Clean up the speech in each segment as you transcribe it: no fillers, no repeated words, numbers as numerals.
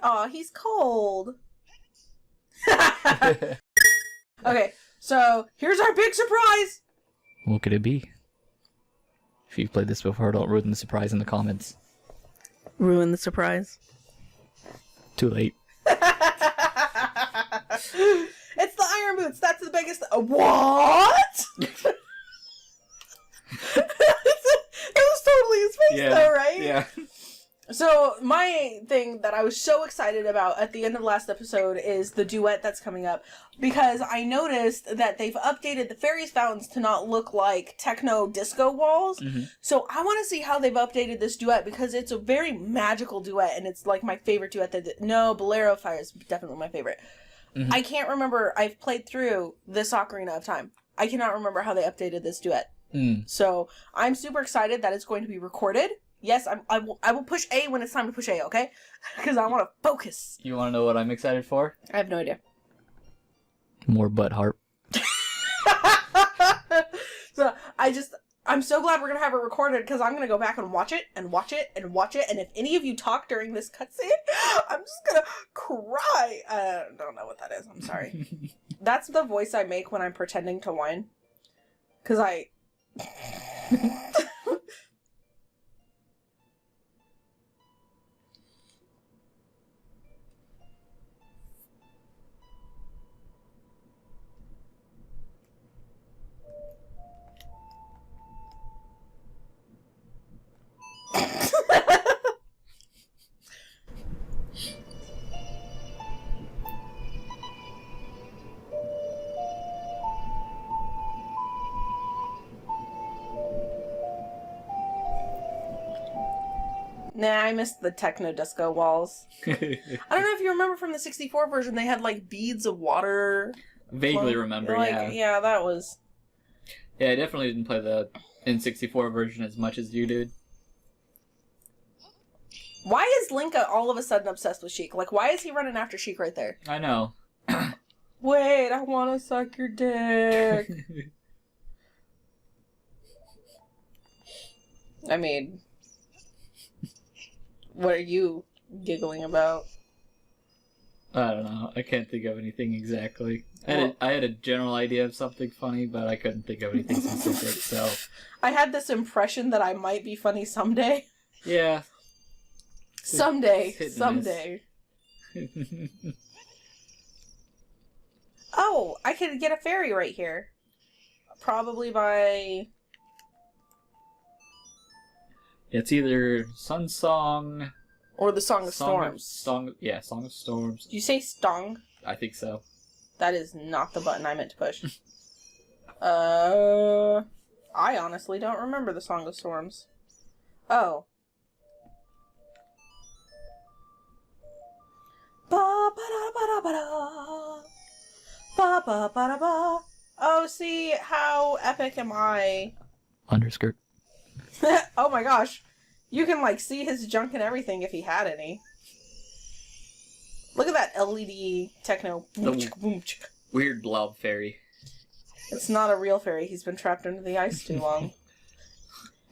Oh, he's cold. Okay, so here's our big surprise. What could it be? If you've played this before, don't ruin the surprise in the comments. Ruin the surprise. Too late. It's the Iron Boots. That's the biggest. What? It was totally his face, though, right? Yeah. So, my thing that I was so excited about at the end of last episode is the duet that's coming up. Because I noticed that they've updated the fairies fountains to not look like techno disco walls. Mm-hmm. So, I want to see how they've updated this duet because it's a very magical duet and it's like my favorite duet. No, Bolero Fire is definitely my favorite. Mm-hmm. I can't remember. I've played through this Ocarina of Time. I cannot remember how they updated this duet. So, I'm super excited that it's going to be recorded. Yes, I will push A when it's time to push A, okay? Because I want to focus. You want to know what I'm excited for? I have no idea. More butt harp. So, I'm so glad we're going to have it recorded because I'm going to go back and watch it and watch it and watch it. And if any of you talk during this cutscene, I'm just going to cry. I don't know what that is. I'm sorry. That's the voice I make when I'm pretending to whine. Because I... Nah, I missed the techno disco walls. I don't know if you remember from the 64 version, they had like beads of water. Vaguely remember, yeah. Yeah, that was... Yeah, I definitely didn't play the N64 version as much as you did. Why is Link all of a sudden obsessed with Sheik? Like, why is he running after Sheik right there? I know. Wait, I want to suck your dick. I mean... What are you giggling about? I don't know. I can't think of anything exactly. I had a general idea of something funny, but I couldn't think of anything specific, so... I had this impression that I might be funny someday. Yeah. Someday. Oh, I could get a fairy right here. Probably by... It's either Sun Song... Or the Song of Storms. Song of Storms. Did you say Stong? I think so. That is not the button I meant to push. I honestly don't remember the Song of Storms. Oh. Ba-ba-da-ba-da-ba-da. Ba-ba-ba-da-ba. Oh, see, how epic am I? Underskirt. Oh my gosh. You can, like, see his junk and everything if he had any. Look at that LED techno. Weird blob fairy. It's not a real fairy. He's been trapped under the ice too long.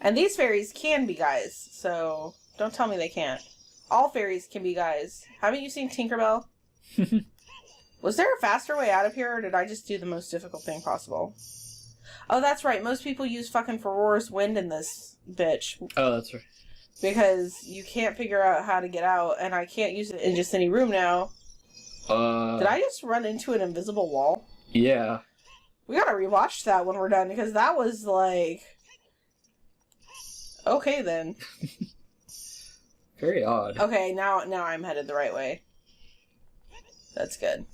And these fairies can be guys, so don't tell me they can't. All fairies can be guys. Haven't you seen Tinkerbell? Was there a faster way out of here, or did I just do the most difficult thing possible? Oh, that's right. Most people use fucking Aurora's Wind in this bitch. Oh, that's right. Because you can't figure out how to get out, and I can't use it in just any room now. Did I just run into an invisible wall? Yeah. We gotta rewatch that when we're done, because that was, like... Okay, then. Very odd. Okay, now I'm headed the right way. That's good.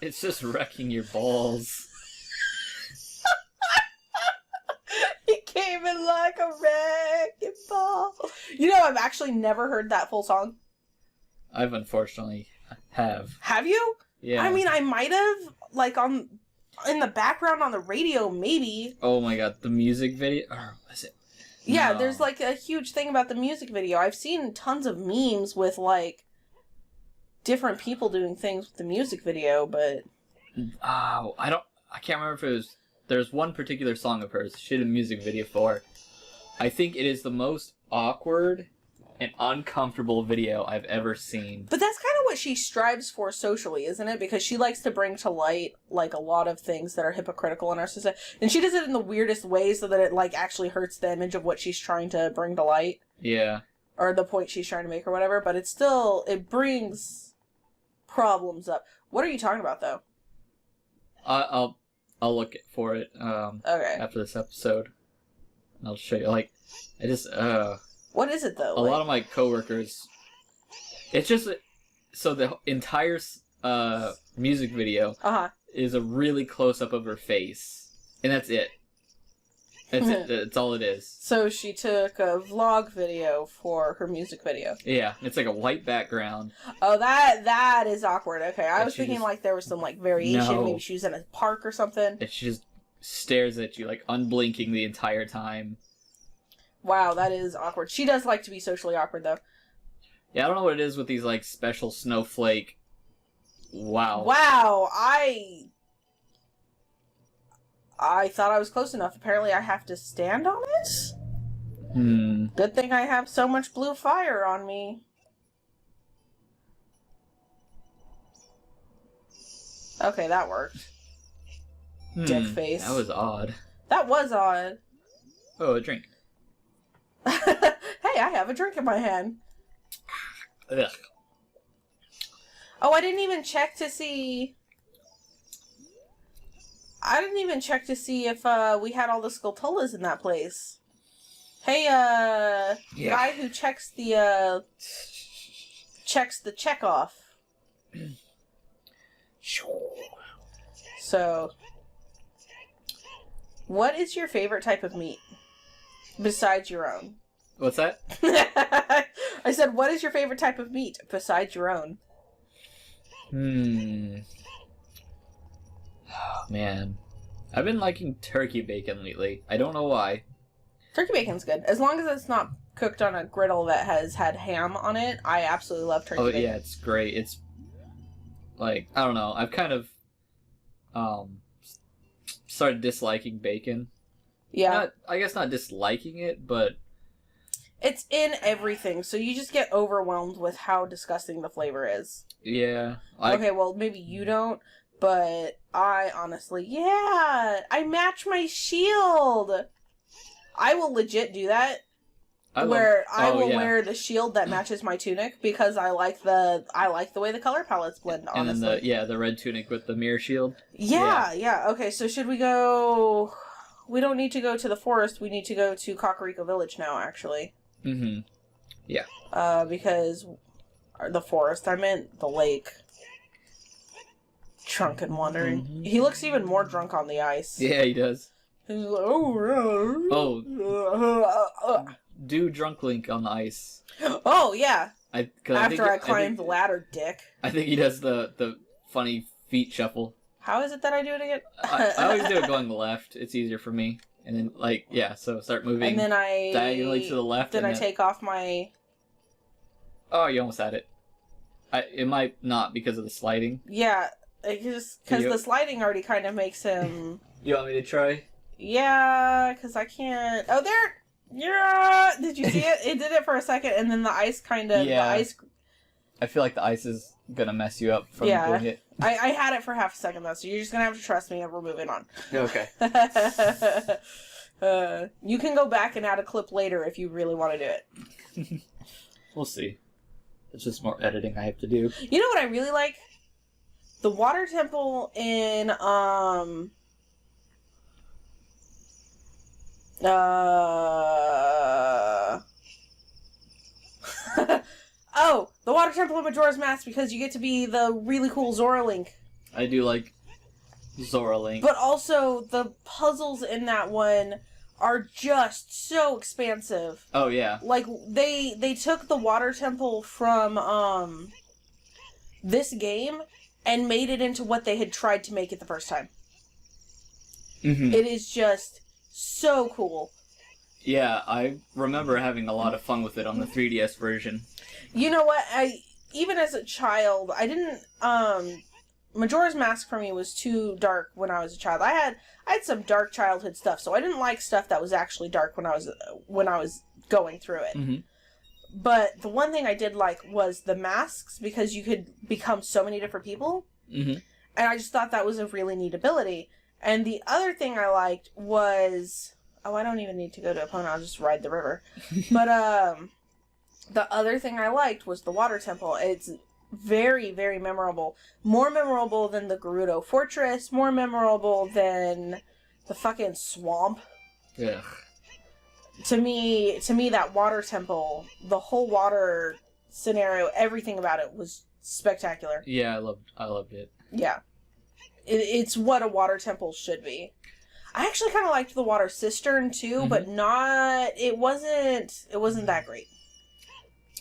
It's just wrecking your balls. He came in like a wrecking ball. You know, I've actually never heard that full song. I've unfortunately have. Have you? Yeah. I mean, I might have, like, in the background on the radio, maybe. Oh my god, the music video? Or was it? Yeah, No. there's, like, a huge thing about the music video. I've seen tons of memes with, like, different people doing things with the music video, but... Oh, I can't remember if it was... There's one particular song of hers she did a music video for. I think it is the most awkward an uncomfortable video I've ever seen. But that's kind of what she strives for socially, isn't it? Because she likes to bring to light, like, a lot of things that are hypocritical in our society. And she does it in the weirdest ways so that it, like, actually hurts the image of what she's trying to bring to light. Yeah. Or the point she's trying to make or whatever. But it brings problems up. What are you talking about, though? I'll look for it okay. after this episode. I'll show you. Like, I just, What is it, though? A lot of my coworkers... It's just... So the entire music video is a really close-up of her face. And that's it. That's it. That's all it is. So she took a vlog video for her music video. Yeah. It's like a white background. Oh, that is awkward. Okay, I was thinking like there was some like variation. No. Maybe she was in a park or something. And she just stares at you like unblinking the entire time. Wow, that is awkward. She does like to be socially awkward though. Yeah, I don't know what it is with these like special snowflake. Wow. Wow, I thought I was close enough. Apparently I have to stand on it? Good thing I have so much blue fire on me. Okay, that worked. Dick face. That was odd. That was odd. Oh, a drink. Hey, I have a drink in my hand. Ugh. Oh, I didn't even check to see... if we had all the Skulltulas in that place. Hey, guy who checks the check off. So, what is your favorite type of meat? Besides your own. What's that? I said, what is your favorite type of meat besides your own? Oh, man. I've been liking turkey bacon lately. I don't know why. Turkey bacon's good. As long as it's not cooked on a griddle that has had ham on it, I absolutely love turkey bacon. Oh, yeah, it's great. It's, like, I don't know. I've kind of, started disliking bacon. Yeah. I guess not disliking it, but... It's in everything, so you just get overwhelmed with how disgusting the flavor is. Yeah. Okay, well, maybe you don't, but I honestly... Yeah! I match my shield! I will legit do that. I will wear the shield that matches my tunic because I like the way the color palettes blend, honestly. And then the red tunic with the mirror shield. Yeah. Okay, so should we go... We don't need to go to the forest. We need to go to Kakariko Village now, actually. Mm-hmm. Yeah. Because the forest, I meant the lake. Drunk and wandering. Mm-hmm. He looks even more drunk on the ice. Yeah, he does. He's like, oh. Do Drunk Link on the ice. Oh, yeah. After I climb the ladder, dick. I think he does the funny feet shuffle. How is it that I do it again? I always do it going left. It's easier for me. And then, so start moving and then diagonally to the left. Then I take off my... Oh, you almost had it. It might not because of the sliding. Yeah, because the sliding already kind of makes him... You want me to try? Yeah, because I can't... Oh, there! Yeah! Did you see it? It did it for a second, and then the ice kind of... Yeah. The ice... I feel like the ice is gonna mess you up from doing it. I had it for half a second, though, so you're just gonna have to trust me, and we're moving on. Okay. You can go back and add a clip later if you really want to do it. We'll see. It's just more editing I have to do. You know what I really like? The water temple in, Oh, the water temple of Majora's Mask, because you get to be the really cool Zora Link. I do like Zora Link. But also, the puzzles in that one are just so expansive. Oh, yeah. Like, they took the water temple from, this game and made it into what they had tried to make it the first time. Mm-hmm. It is just so cool. Yeah, I remember having a lot of fun with it on the 3DS version. You know what? Even as a child, I didn't, Majora's Mask for me was too dark when I was a child. I had some dark childhood stuff, so I didn't like stuff that was actually dark when I was going through it. Mm-hmm. But the one thing I did like was the masks, because you could become so many different people. Mm-hmm. And I just thought that was a really neat ability. And the other thing I liked was... Oh, I don't even need to go to Epona. I'll just ride the river. But the other thing I liked was the water temple. It's very, very memorable. More memorable than the Gerudo Fortress. More memorable than the fucking swamp. Yeah. To me, that water temple, the whole water scenario, everything about it was spectacular. Yeah, I loved it. Yeah. It's what a water temple should be. I actually kind of liked the water cistern too, but it wasn't that great.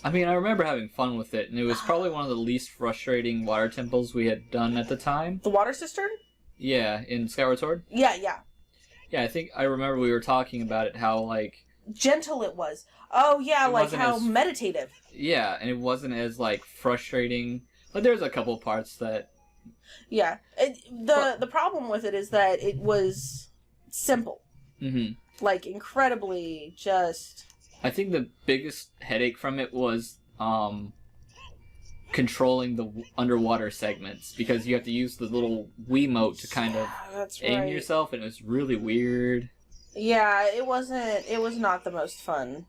I mean, I remember having fun with it, and it was probably one of the least frustrating water temples we had done at the time. The water cistern? Yeah, in Skyward Sword? Yeah. Yeah, I think I remember we were talking about it, how, like... gentle it was. Oh, yeah, like how meditative. Yeah, and it wasn't as, like, frustrating. But there's a couple parts that... Yeah. The problem with it is that it was simple. Mm-hmm. Like, incredibly just... I think the biggest headache from it was, controlling the underwater segments, because you have to use the little Wiimote to kind of aim yourself, and it was really weird. Yeah, it was not the most fun.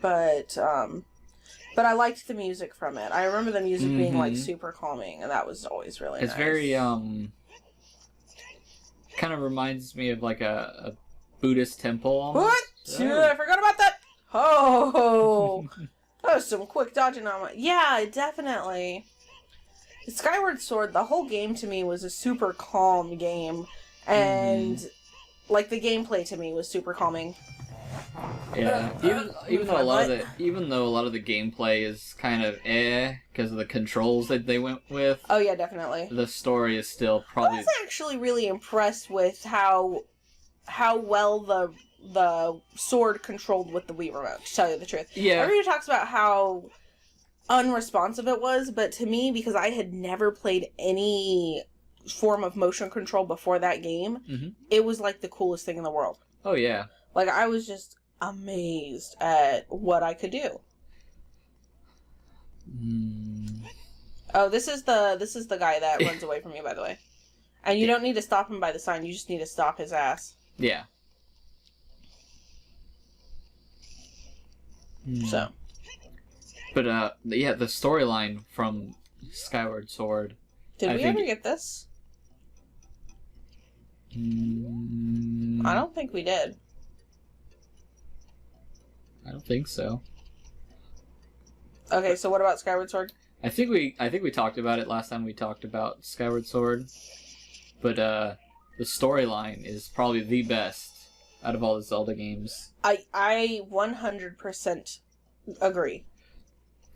But I liked the music from it. I remember the music being, like, super calming, and that was always really nice. It's very, kind of reminds me of, like, a Buddhist temple almost. What? Oh. I forgot about that! Oh! That was some quick dodging on my... Yeah, definitely. Skyward Sword, the whole game to me was a super calm game. And, like, the gameplay to me was super calming. Yeah, even though a lot of the gameplay is kind of because of the controls that they went with. Oh yeah, definitely. The story is still probably... I was actually really impressed with how well the sword controlled with the Wii remote, to tell you the truth. Yeah. Everybody talks about how unresponsive it was, but to me, because I had never played any form of motion control before that game, it was like the coolest thing in the world. Oh yeah. Like, I was just amazed at what I could do. Oh, this is the guy that runs away from you, by the way. And you don't need to stop him by the sign, you just need to stop his ass. Yeah. So. But, yeah, the storyline from Skyward Sword... Did we ever get this? I don't think we did. I don't think so. Okay, so what about Skyward Sword? I think we talked about it last time we talked about Skyward Sword. But, the storyline is probably the best out of all the Zelda games. I 100% agree.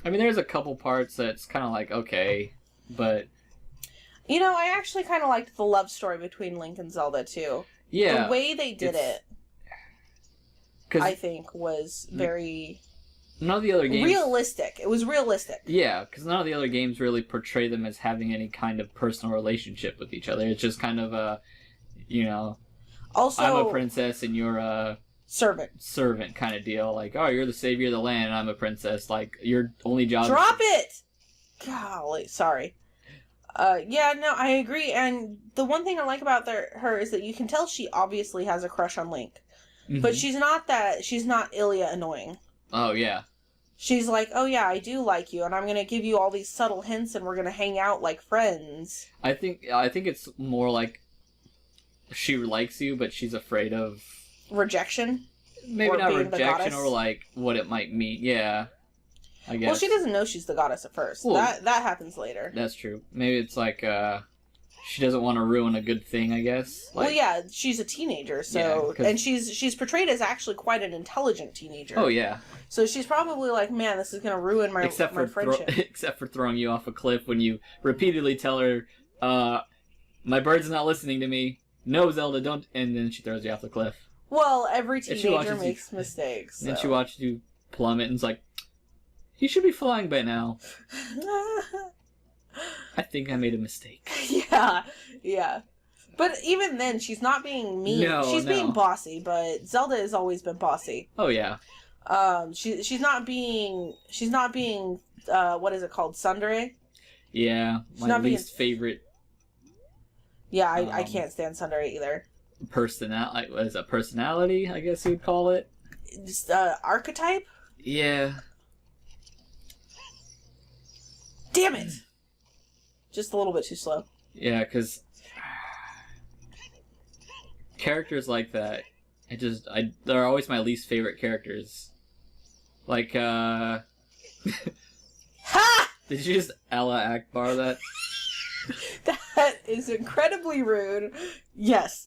I mean, there's a couple parts that's kind of like, okay, but... You know, I actually kind of liked the love story between Link and Zelda, too. Yeah. The way they did it, I think, was very... None of the other games... realistic. It was realistic. Yeah, because none of the other games really portray them as having any kind of personal relationship with each other. It's just kind of a, you know... Also, I'm a princess and you're a... Servant kind of deal. Like, oh, you're the savior of the land and I'm a princess. Like, your only job... Drop it! Golly, sorry. Yeah, no, I agree. And the one thing I like about her is that you can tell she obviously has a crush on Link. But she's not Ilya annoying. Oh, yeah. She's like, oh yeah, I do like you, and I'm gonna give you all these subtle hints, and we're gonna hang out like friends. I think it's more like she likes you, but she's afraid of... rejection? Maybe not rejection, or like what it might mean. Yeah, I guess. Well, she doesn't know she's the goddess at first. Well, that happens later. That's true. Maybe it's like, she doesn't want to ruin a good thing, I guess. Like, well, yeah, she's a teenager, so... Yeah, and she's portrayed as actually quite an intelligent teenager. Oh, yeah. So she's probably like, man, this is going to ruin my friendship. Except for throwing you off a cliff when you repeatedly tell her, my bird's not listening to me. No, Zelda, don't... And then she throws you off the cliff. Well, every teenager makes mistakes. So. Then she watches you plummet and is like, you should be flying by now. I think I made a mistake. Yeah. But even then, she's not being mean. She's being bossy, but Zelda has always been bossy. Oh, yeah. She's not being what is it called, tsundere? Yeah, my least favorite. Yeah, I can't stand tsundere either. Personality, I guess you'd call it. Just archetype. Yeah. Damn it! Just a little bit too slow. Yeah, because characters like that, they're always my least favorite characters. Like, Ha! Did you just Allah Akbar that? That is incredibly rude. Yes.